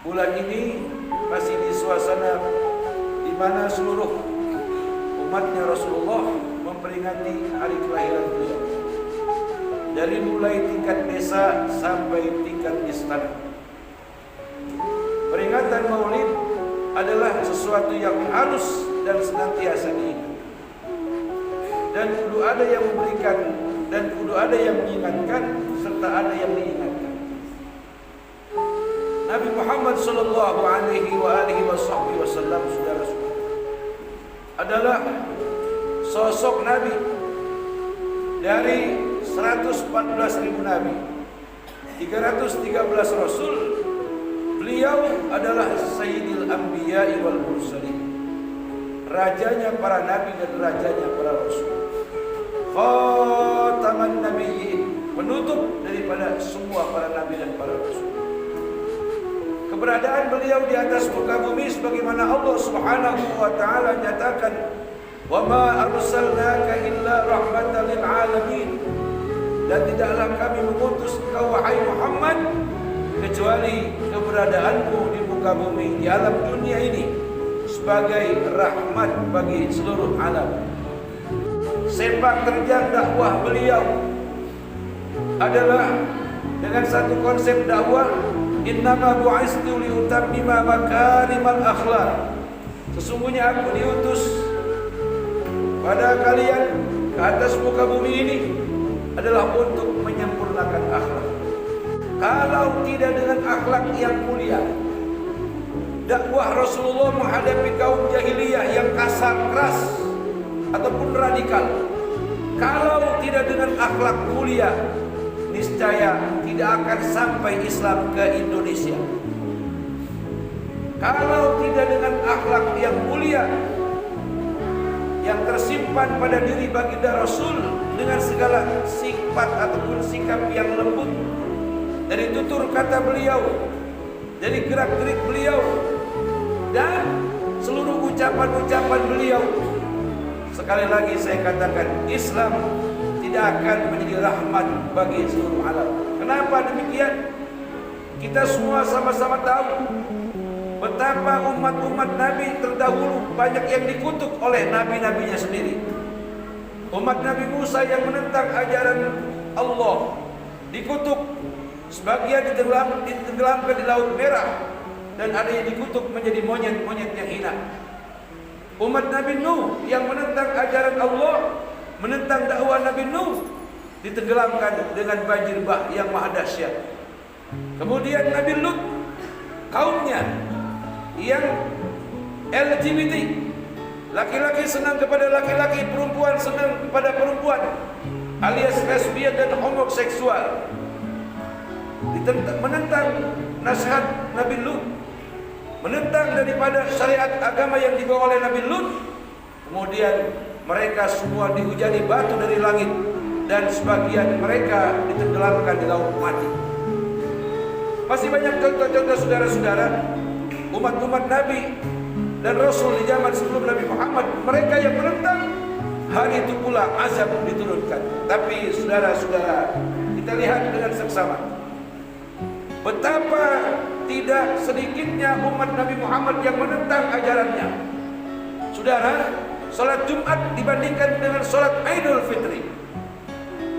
Bulan ini masih di suasana di mana seluruh umatnya Rasulullah memperingati hari kelahiran beliau. Dari mulai tingkat desa sampai tingkat istana. Peringatan Maulid adalah sesuatu yang harus dan senantiasa diingat. Dan kudu ada yang memberikan dan kudu ada yang mengingatkan serta ada yang diingatkan. Nabi Muhammad sallallahu alaihi wasallam saudara-saudara adalah sosok Nabi dari 114.000 Nabi, 313 Rasul. Beliau adalah Sayyidil Anbiya'i wal Mursalin, rajanya para Nabi dan rajanya para Rasul, Khataman Nabiyyin, penutup daripada semua para Nabi dan para Rasul. Keberadaan beliau di atas muka bumi sebagaimana Allah Subhanahu wa taala nyatakan, "Wa ma arsalnaka illa rahmatan lil alamin." Dan tidaklah kami mengutus engkau wahai Muhammad kecuali keberadaanmu di muka bumi, di alam dunia ini sebagai rahmat bagi seluruh alam. Sepak terjang dakwah beliau adalah dengan satu konsep dakwah, innama bu'istu liutammima makarimal akhlak. Sesungguhnya aku diutus pada kalian ke atas muka bumi ini adalah untuk menyempurnakan akhlak. Kalau tidak dengan akhlak yang mulia, dakwah Rasulullah menghadapi kaum jahiliyah yang kasar, keras ataupun radikal, kalau tidak dengan akhlak mulia, niscaya tidak akan sampai Islam ke Indonesia. Kalau tidak dengan akhlak yang mulia yang tersimpan pada diri baginda Rasul dengan segala sifat ataupun sikap yang lembut, dari tutur kata beliau, dari gerak-gerik beliau, dan seluruh ucapan-ucapan beliau, sekali lagi saya katakan, Islam tidak akan menjadi rahmat bagi seluruh alam. Kenapa demikian? Kita semua sama-sama tahu betapa umat-umat Nabi terdahulu banyak yang dikutuk oleh nabi-nabinya sendiri. Umat Nabi Musa yang menentang ajaran Allah dikutuk, sebagian ditenggelamkan di Laut Merah, dan ada yang dikutuk menjadi monyet-monyet yang hina. Umat Nabi Nuh yang menentang ajaran Allah, menentang dakwah Nabi Nuh, ditenggelamkan dengan banjir bah yang maha dahsyat. Kemudian Nabi Lut, kaumnya yang LGBT, laki-laki senang kepada laki-laki, perempuan senang kepada perempuan, alias lesbian dan homoseksual, menentang nasihat Nabi Lut, menentang daripada syariat agama yang dibawa oleh Nabi Lut. Kemudian mereka semua dihujani batu dari langit, dan sebagian mereka ditenggelamkan di laut mati. Masih banyak contoh-contoh saudara-saudara, umat-umat Nabi dan Rasul di zaman sebelum Nabi Muhammad, mereka yang menentang, hari itu pula azab diturunkan. Tapi saudara-saudara, kita lihat dengan seksama betapa tidak sedikitnya umat Nabi Muhammad yang menentang ajarannya. Saudara, salat Jumat dibandingkan dengan salat Idul Fitri,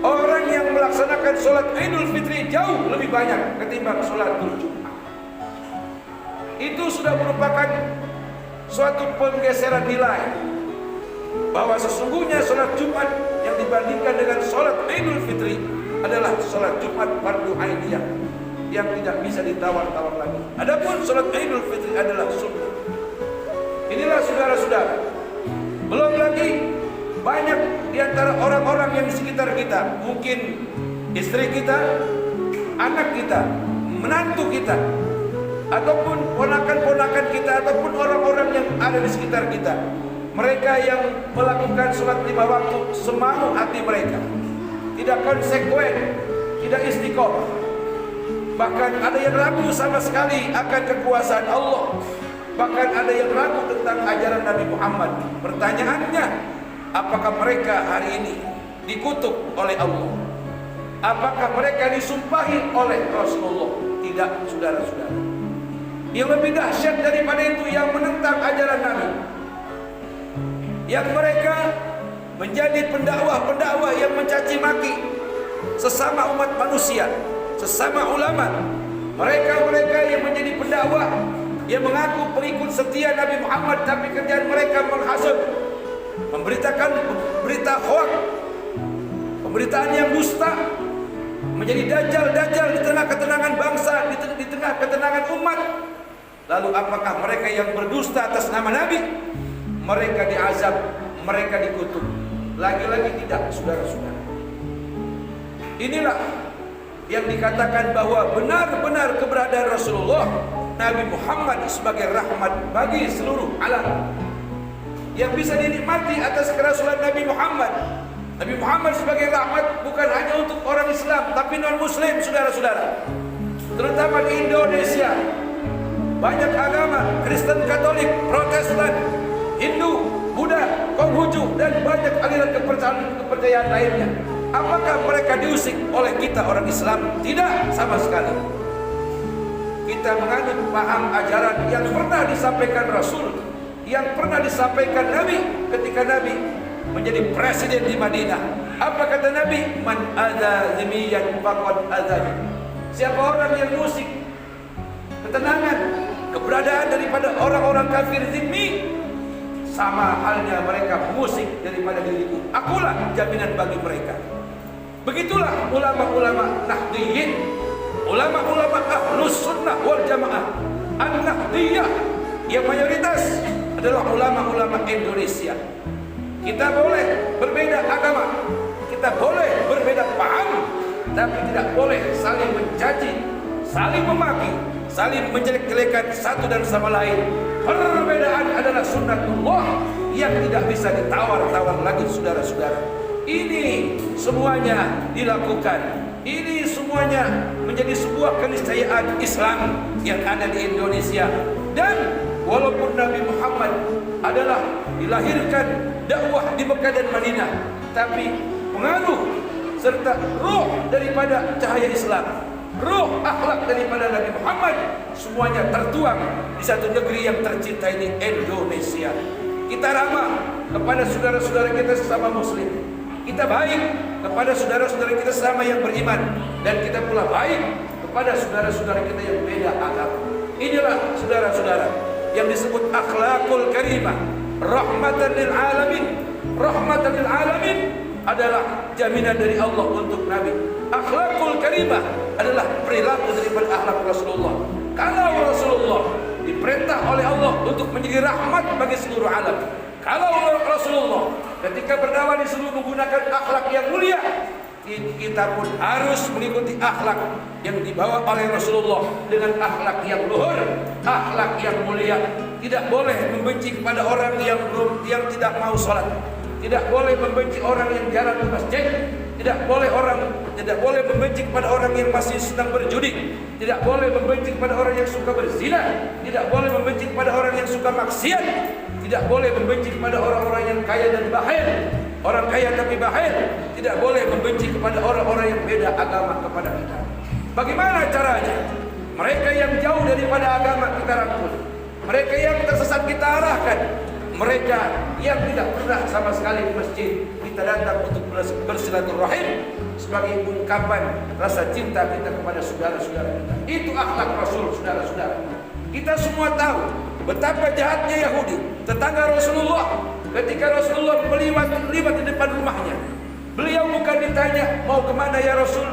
orang yang melaksanakan salat Idul Fitri jauh lebih banyak ketimbang salatul Jumat. Itu sudah merupakan suatu penggeseran nilai bahwa sesungguhnya salat Jumat yang dibandingkan dengan salat Idul Fitri adalah salat Jumat fardu ainiyah yang tidak bisa ditawar-tawar lagi. Adapun salat Idul Fitri adalah sunnah. Inilah saudara-saudara. Belum lagi banyak di antara orang-orang yang di sekitar kita, mungkin istri kita, anak kita, menantu kita, ataupun ponakan-ponakan kita, ataupun orang-orang yang ada di sekitar kita. Mereka yang melakukan sholat 5 waktu semau hati mereka, tidak konsekuen, tidak istiqomah. Bahkan ada yang ragu sama sekali akan kekuasaan Allah. Bahkan ada yang ragu tentang ajaran Nabi Muhammad. Pertanyaannya, apakah mereka hari ini dikutuk oleh Allah? Apakah mereka disumpahi oleh Rasulullah? Tidak, saudara-saudara. Yang lebih dahsyat daripada itu, yang menentang ajaran Nabi, yang mereka menjadi pendakwah-pendakwah yang mencaci maki sesama umat manusia, sesama ulama. Mereka-mereka yang menjadi pendakwah yang mengaku pengikut setia Nabi Muhammad, tapi kerjaan mereka menghasut, memberitakan berita hoak, pemberitaan yang dusta, menjadi dajjal-dajjal di tengah ketenangan bangsa, di tengah ketenangan umat. Lalu apakah mereka yang berdusta atas nama Nabi? Mereka diazab, mereka dikutuk. Lagi-lagi tidak, saudara-saudara. Inilah yang dikatakan bahwa benar-benar keberadaan Rasulullah Nabi Muhammad sebagai rahmat bagi seluruh alam, yang bisa dinikmati atas kerasulan Nabi Muhammad. Nabi Muhammad sebagai rahmat bukan hanya untuk orang Islam, tapi non-Muslim, saudara-saudara. Terutama di Indonesia, banyak agama, Kristen, Katolik, Protestan, Hindu, Buddha, Konghucu, dan banyak aliran kepercayaan lainnya. Apakah mereka diusik oleh kita orang Islam? Tidak, sama sekali. Kita menganut paham ajaran yang pernah disampaikan Rasul, yang pernah disampaikan Nabi ketika Nabi menjadi presiden di Madinah. Apa kata Nabi? Man adza zimiyan faqad adzani. Siapa orang yang musik ketenangan, keberadaan daripada orang-orang kafir zimmi, sama halnya mereka musik daripada diriku. Akulah jaminan bagi mereka. Begitulah ulama-ulama Nahdliyin, ulama-ulama Ahlus Sunnah wal Jamaah, An-Nahdliyah, yang mayoritas adalah ulama-ulama Indonesia. Kita boleh berbeda agama, kita boleh berbeda paham, tapi tidak boleh saling mencaci, saling memaki, saling menjelek-jelekan satu dan sama lain. Perbedaan adalah sunnatullah yang tidak bisa ditawar-tawar lagi, saudara-saudara. Ini semuanya dilakukan, ini semuanya menjadi sebuah keniscayaan Islam yang ada di Indonesia. Dan walaupun Nabi Muhammad adalah dilahirkan dakwah di Mekah dan Madinah, tapi pengaruh serta roh daripada cahaya Islam, roh akhlak daripada Nabi Muhammad, semuanya tertuang di satu negeri yang tercinta ini, Indonesia. Kita ramah kepada saudara-saudara kita sesama muslim, kita baik kepada saudara-saudara kita sesama yang beriman, dan kita pula baik kepada saudara-saudara kita yang beda agama. Inilah saudara-saudara yang disebut akhlakul karimah, rahmatan lil alamin. Rahmatan lil alamin adalah jaminan dari Allah untuk Nabi. Akhlakul karimah adalah perilaku daripada akhlak Rasulullah. Kalau Rasulullah diperintah oleh Allah untuk menjadi rahmat bagi seluruh alam, kalau Rasulullah ketika berdakwah disuruh menggunakan akhlak yang mulia, kita pun harus mengikuti akhlak yang dibawa oleh Rasulullah dengan akhlak yang luhur, akhlak yang mulia. Tidak boleh membenci kepada orang yang tidak mau sholat, tidak boleh membenci orang yang jarang ke masjid, tidak boleh membenci kepada orang yang masih sedang berjudi, tidak boleh membenci kepada orang yang suka berzina, tidak boleh membenci kepada orang yang suka maksiat, tidak boleh membenci kepada orang-orang yang kaya dan bakhil, orang kaya tapi bakhil. Tidak boleh membenci kepada orang-orang yang beda agama kepada kita. Bagaimana caranya? Mereka yang jauh daripada agama kita rangkul, mereka yang tersesat kita arahkan, mereka yang tidak pernah sama sekali ke masjid kita datang untuk bersilaturahim sebagai ungkapan rasa cinta kita kepada saudara-saudara kita. Itu akhlak Rasul, saudara-saudara. Kita semua tahu betapa jahatnya Yahudi, tetangga Rasulullah. Ketika Rasulullah meliwat di depan rumahnya, beliau bukan ditanya mau kemana ya Rasul,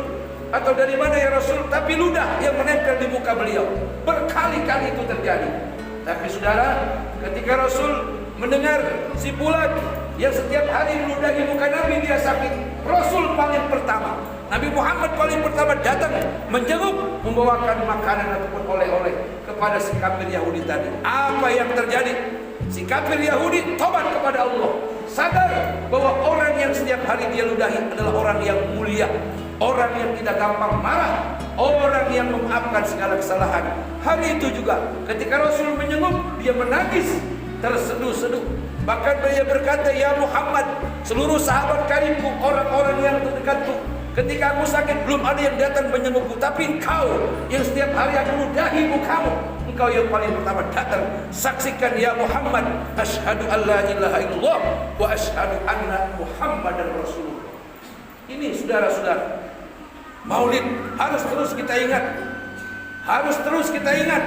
atau dari mana ya Rasul, tapi ludah yang menempel di muka beliau. Berkali-kali itu terjadi. Tapi saudara, ketika Rasul mendengar si bulan yang setiap hari meludahi muka Nabi, dia sakit, Rasul paling pertama, Nabi Muhammad paling pertama datang menjenguk, membawakan makanan ataupun oleh-oleh kepada si kafir Yahudi tadi. Apa yang terjadi? Si kafir Yahudi tobat kepada Allah, sadar bahwa orang yang setiap hari dia ludahi adalah orang yang mulia, orang yang tidak gampang marah, orang yang memaafkan segala kesalahan. Hari itu juga ketika Rasul menjenguk, dia menangis terseduh-seduh. Bahkan dia berkata, ya Muhammad, seluruh sahabat karibku, orang-orang yang terdekatku, ketika aku sakit belum ada yang datang menjengukku, tapi engkau yang setiap hari aku ludahi mukamu, engkau engkau yang paling pertama datang, saksikan ya Muhammad, asyhadu an la ilaha illallah wa asyhadu anna Muhammadar Rasulullah. Ini saudara-saudara, Maulid harus terus kita ingat. Harus terus kita ingat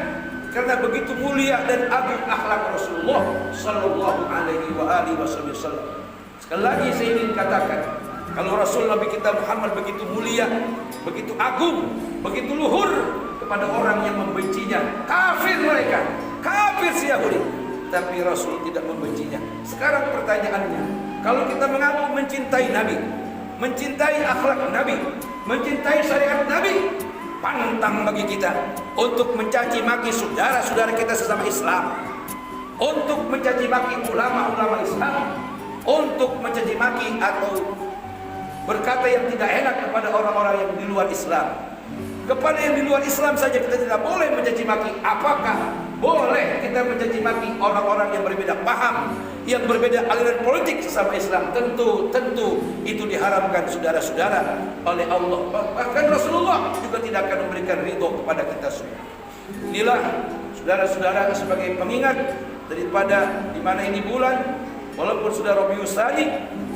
karena begitu mulia dan agung akhlak Rasulullah sallallahu alaihi wa alihi wasallam. Sekali lagi saya ingin katakan, kalau Rasul Nabi kita Muhammad begitu mulia, begitu agung, begitu luhur kepada orang yang membencinya, kafir mereka, kafir si Yahudi, tapi Rasul tidak membencinya. Sekarang pertanyaannya, kalau kita mengaku mencintai Nabi, mencintai akhlak Nabi, mencintai syariat Nabi, pantang bagi kita untuk mencaci maki saudara-saudara kita sesama Islam, untuk mencaci maki ulama-ulama Islam, untuk mencaci maki atau berkata yang tidak enak kepada orang-orang yang di luar Islam. Kepada yang di luar Islam saja kita tidak boleh mencaci maki. Apakah boleh kita mencaci maki orang-orang yang berbeda paham, yang berbeda aliran politik sesama Islam? Tentu itu diharamkan saudara-saudara oleh Allah. Bahkan Rasulullah juga tidak akan memberikan ridho kepada kita semua. Inilah saudara-saudara sebagai pengingat daripada di mana ini bulan, walaupun sudah Rabiul Tsani,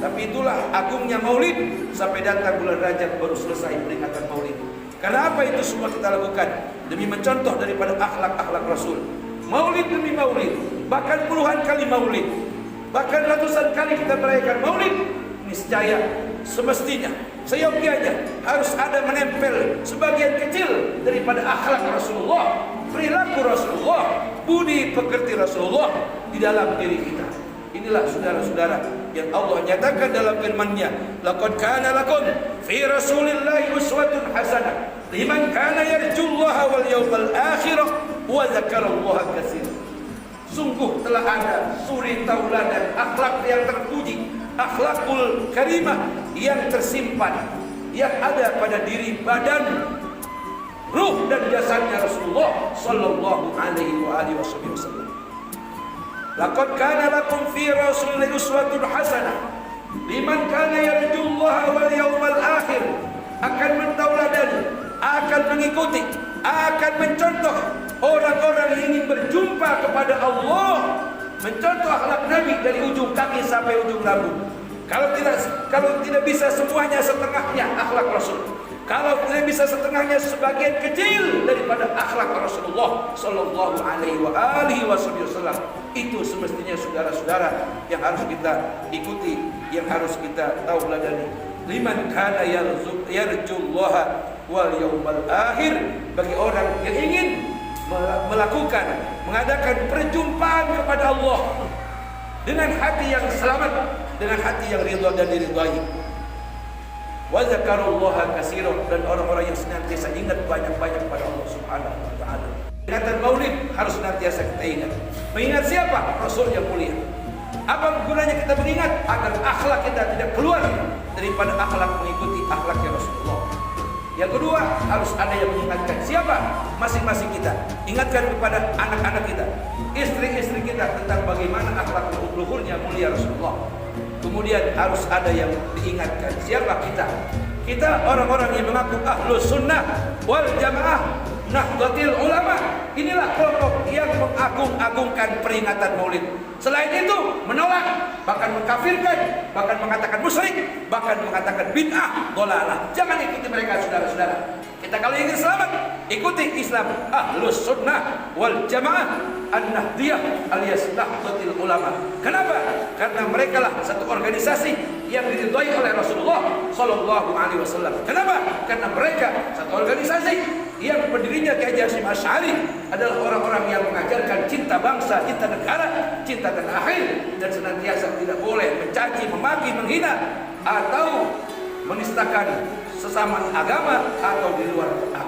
tapi itulah agungnya Maulid sampai datang bulan Rajab baru selesai peringatan Maulid. Karena apa itu semua kita lakukan? Demi mencontoh daripada akhlak-akhlak Rasul. Maulid demi Maulid, bahkan puluhan kali Maulid, bahkan ratusan kali kita merayakan Maulid. Niscaya semestinya seyogianya harus ada menempel sebagian kecil daripada akhlak Rasulullah, perilaku Rasulullah, budi pekerti Rasulullah di dalam diri kita. Inilah saudara-saudara yang Allah nyatakan dalam firman-Nya, laqad kana lakum fi rasulillahi uswatun hasanah liman kana yarjullaha wal yawmal akhir wa dzakarallaha katsiran. Sungguh telah ada suri tauladan akhlak yang terpuji, akhlakul karimah yang tersimpan, yang ada pada diri, badan, ruh dan jasadnya Rasulullah sallallahu alaihi wa alihi wasallam. Laqad kana lakum fi rasulillahi uswatun hasanah liman kana yarjullaha wal yawmal akhir. Akan mentauladani, akan mengikuti, akan mencontoh orang-orang yang ingin berjumpa kepada Allah, mencontoh akhlak Nabi dari ujung kaki sampai ujung rambut. Kalau tidak bisa semuanya, setengahnya akhlak Rasul. Kalau tidak bisa setengahnya, sebagian kecil daripada akhlak Rasulullah sallallahu alaihi wa alihi wasallam. Itu semestinya saudara-saudara yang harus kita ikuti, yang harus kita tauladani. Liman kana yarjullaha wal yawmal akhir, bagi orang yang ingin mengadakan perjumpaan kepada Allah dengan hati yang selamat, dengan hati yang ridha dan diridhai. Wa dzakarullaha katsiran, dan orang-orang yang senantiasa ingat banyak-banyak pada Allah Subhanahu wa taala. Ingatan Maulid harus senantiasa kita ingat. Mengingat siapa? Rasul yang mulia. Apa gunanya kita mengingat? Agar akhlak kita tidak keluar daripada akhlak mengikuti akhlaknya Rasulullah. Yang kedua, harus ada yang mengingatkan. Siapa? Masing-masing kita. Ingatkan kepada anak-anak kita, istri-istri kita tentang bagaimana akhlak luhurnya mulia Rasulullah. Kemudian harus ada yang diingatkan. Siapa kita? Kita orang-orang yang mengaku ahlus sunnah wal jamaah, Nahdlatul Ulama. Inilah kelompok yang mengagung-agungkan peringatan Maulid. Selain itu menolak, bahkan mengkafirkan, bahkan mengatakan musyrik, bahkan mengatakan bid'ah, dhalalah. Jangan ikuti mereka saudara-saudara. Kita kalau ingin selamat, ikuti Islam ahlus sunnah wal jamaah, an-nahdiyah alias Nahdlatul Ulama. Kenapa? Karena mereka lah satu organisasi yang diridhai oleh Rasulullah sallallahu alaihi wasallam. Kenapa? Karena mereka satu organisasi yang pendirinya Kiai Hasyim Asy'ari adalah orang-orang yang mengajarkan cinta bangsa, cinta negara, cinta tanah air, dan senantiasa tidak boleh mencaci, memaki, menghina atau menistakan sesama agama atau di luar agama.